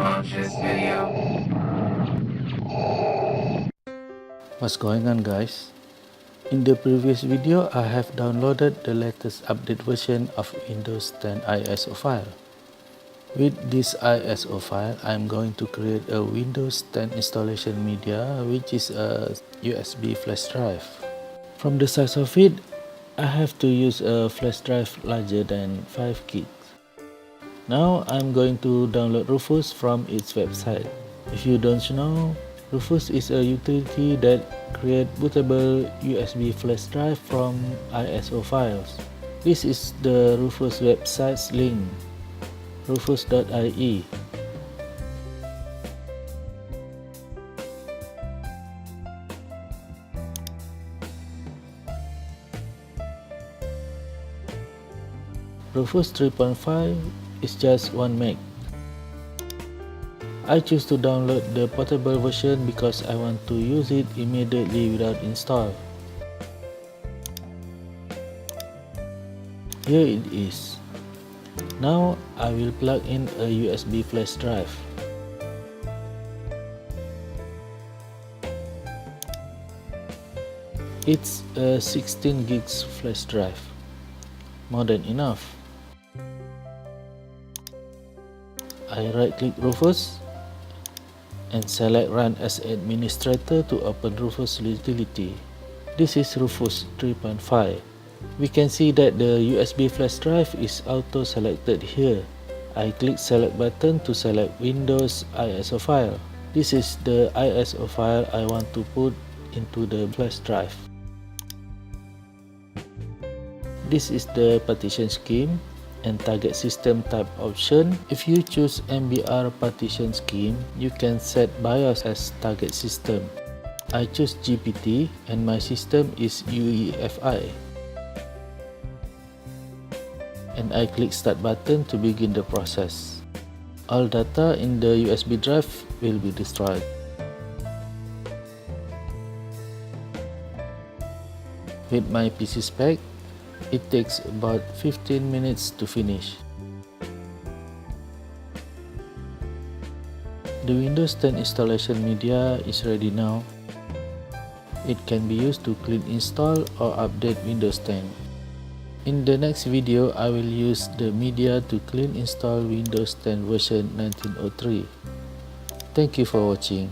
Launch this video. What's going on, guys? In the previous video, I have downloaded the latest update version of Windows 10 ISO file. With this ISO file, I'm going to create a Windows 10 installation media, which is a USB flash drive. From the size of it, I have to use a flash drive larger than 5 gigs. Now I'm going to download Rufus from its website. If you don't know, Rufus is a utility that creates bootable USB flash drive from ISO files. This is the Rufus website's link, rufus.ie. Rufus 3.5 is just 1 meg. I choose to download the portable version because I want to use it immediately without install. Here it is. Now I will plug in a USB flash drive. It's a 16 gigs flash drive. More than enough. I right-click Rufus and select Run as Administrator to open Rufus utility. This is Rufus 3.5. We can see that the USB flash drive is auto-selected here. I click Select button to select Windows ISO file. This is the ISO file I want to put into the flash drive. This is the partition scheme and target system type option. If you choose MBR partition scheme, you can set BIOS as target system. I choose GPT and my system is UEFI. And I click Start button to begin the process. All data in the USB drive will be destroyed. With my PC spec, it takes about 15 minutes to finish. The Windows 10 installation media is ready now. It can be used to clean install or update Windows 10. In the next video, I will use the media to clean install Windows 10 version 1903. Thank you for watching.